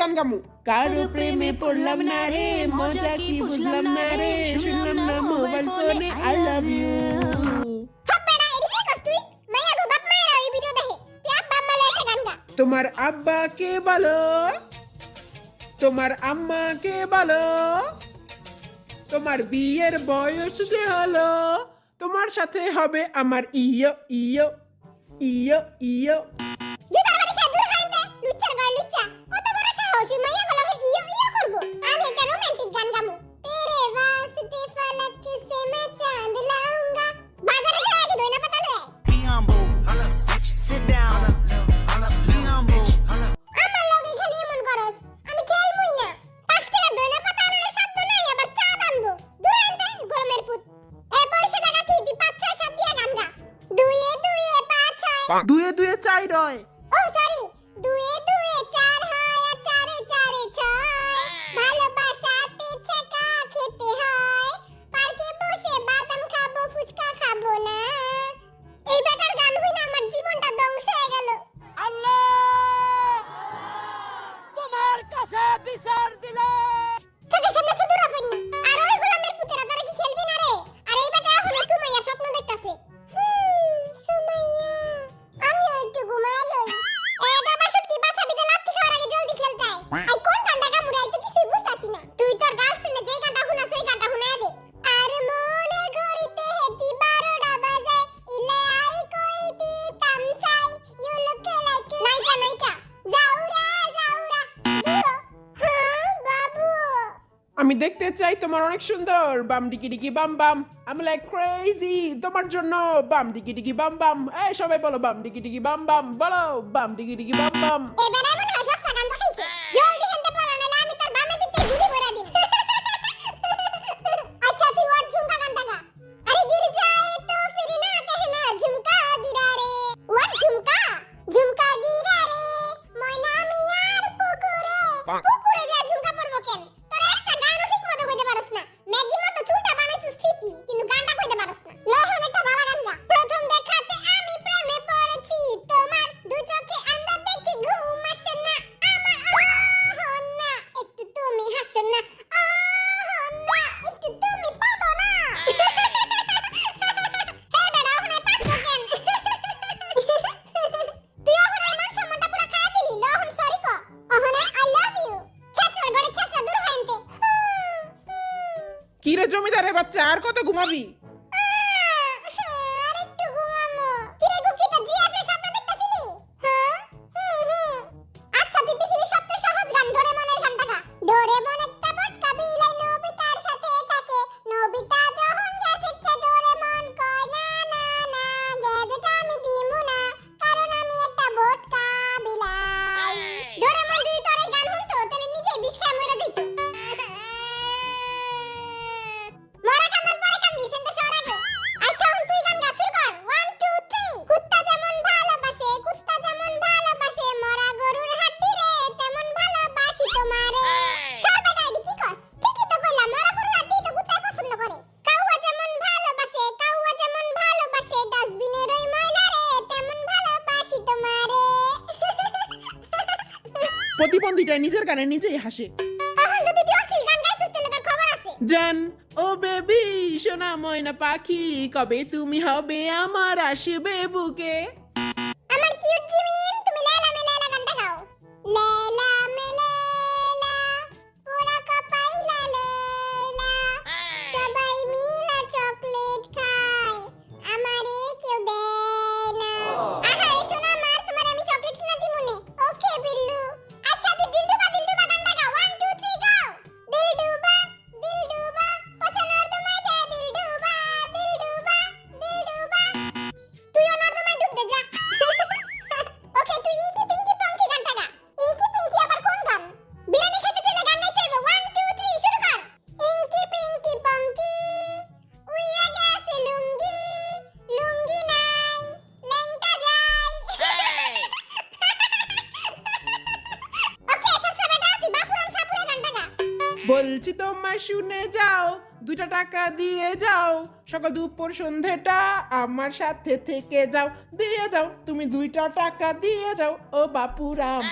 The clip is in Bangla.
গান গামু কারো প্রেমে পড়লাম না রে মজা কি বুঝলাম না রে শুনলাম না মোবাইল ফোনে আই লাভ ইউ তোমার আব্বাকে বলো তোমার আম্মাকে বলো তোমার বিয়ের বয়স যে হলো তোমার সাথে হবে আমার ইয়ো ইয়ো ইয়ো ইয়ো দুয়ে দুয়ে চাই রয় ও সরি দুয়ে দুয়ে চার হয় আর চারে চারে ছয় ভালোবাসাতে ছেকা খেতে হয় পার্কে বসে বাদাম খাবো ফুচকা খাবো না এই বেটার গান হইনা আমার জীবনটা ধ্বংস হয়ে গেল আল্লাহ তোমার কাছে বিচার দিলে চোখের সামনে তো দূর হইনি আর ওই গোলামের পুতেরা তারা কি খেলবি না রে আর এই বেটা এখনো সুমাইয়ার স্বপ্ন দেখতাছে সুমাইয়া আমি একটু ঘুমায় লই এটা বাসট কি বাচ্চা বিদে লাত্তি খাওয়ার আগে জলদি খেলতে আই কোন গানটা গামুরাই তো কিছুই বুঝতাছি না তুই তোর গার্লফ্রেন্ডে যেই গানটা শুনাছ ওই গানটা শুনায় দে আর মনের ঘড়িতে হেতি 12টা বাজে ইলে আই কই দিতাম সাই ইউ লুক লাইক নাইকা নাইকা যাওরা যাওরা দূর হ্যাঁ বাবু আমি দেখতে চাই তোমার অনেক সুন্দর বাম ডিকি ডিকি বাম বাম আমি লাইক ক্রেজি তোমার জন্য বাম ডিকি ডিকি বাম বাম এই সবাই বলো বাম ডিকি ডিকি বাম বাম বলো বাম ডিকি ডিকি বাম বাম এবার এমন হয় সস্তা গান দেখাইছে জলদি হেনতে পারো না আমি তোর বামের ভিতরে গুলি ভরা দিম আচ্ছা তুই ওর ঝুমকা গানটা গা আরে গির যায় তো ফির না कहना ঝুমকা গিরা রে ওর ঝুমকা ঝুমকা গিরা রে ময়না মিয়ার পুকুরে পুকুরে যা ঝুমকা পড়বো কেন তোর একটা গানও ঠিক মতো কইতে পারছ না ম্যাগি মতো চুলটা বানাইছিস ঠিকই কিন্তু গানটা কইতে পারছ না লহন একটা ভালো গান গা প্রথম দেখাতে আমি প্রেমে পড়েছি তোমার দু চোখে আন্দা দেখি ঘুম আসে না আমার না একটু তুমি হাসো না না একটু তুমি পাবো না হে বেড়া ওখানে পাচ্ছ কেন তুই ওখানে মান সম্মানটা পুরো খায় দিলি লহন সরি কো ওখানে আই লাভ ইউ ছাসর গড়ে ছাসা দূর হইতে কি রে জমিদারের বাচ্চা আর কত ঘুমাবি আরেকটু ঘুমামো কিরে গুকিতা জিএফের স্বপ্ন দেখতাছিলি হ্যাঁ আচ্ছা তুই পৃথিবীর সবচেয়ে সহজ গান ডোরেমনের গানটা গা ডোরেমন একটা বটকা বিলাই নবিতার সাথে থাকে নবিতা যখন গেছে ডোরেমন কয় না না না গ্যাজেট আমি দিমু না কারণ আমি একটা বটকা বিলাই ডোরেমন যদি তোর এই গান শুনতো তাহলে নিজেই বিষ খেয়ে মরে যেত মরা কান্দার পরে কান্দি সেন্তে শহর আগে আচ্ছা এখন তুই গান গা শুরু কর 1 2 3 কুত্তা যেমন ভালোবাসে মরা গরুর হাড্ডি রে তেমন ভালোবাসি তোমারে সর বেটা এডি কি কস ঠিকই তো কইলাম মরা গরুর হাড্ডি তো কুত্তাই পছন্দ করে কাউয়া যেমন ভালোবাসে ডাস্টবিনের ওই ময়লা রে তেমন ভালোবাসি তোমারে প্রতিবন্ধীটা নিজের গানে নিজেই হাসে এখন যদি তুই অশ্লীল গান গাইছিস তাহলে তোর খবর আছে জান ও বেবি সোনা ময়না পাখি কবে তুমি হবে আমার আসবে বুকে আমার কিউট জিমিন তুমি লালা মে লালা গানটা গাও লালা মে লালা পুরা কপাইলা লালা সবাই মিলা চকলেট খায় আমারে কেউ দেয় না আহারে সোনা মার তোমার আমি চকলেট কিনা দিমুনে ওকে বিল্লু আচ্ছা তুই দিলডুবা গানটা গাও 1 2 3 গাও দিলডুবা পছানোর তোমায় যা দিলডুবা তুই ওনার তোমায় ডুব দে যা ওকে তুই ইনকি পিঙ্কি পঙ্কি গানটা গা ইনকি পিঙ্কি আবার কোন গান বিরিয়ানি খেতে চলে গান গাইতে হবে 1 2 3 শুরু কর ইনকি পিঙ্কি পঙ্কি উইরা গেছে লুঙ্গি লুঙ্গি নাই লেংটা যাই ওকে আচ্ছা বেটা তুই বাপুরাম সাপুরা গানটা গা বলছি তোমায় শুনে যাও 2টা টাকা দিয়ে যাও সকাল দুপুর সন্ধ্যেটা আমার সাথে থেকে যাও দিয়ে যাও তুমি 2টা টাকা দিয়ে যাও ও বাপুরাম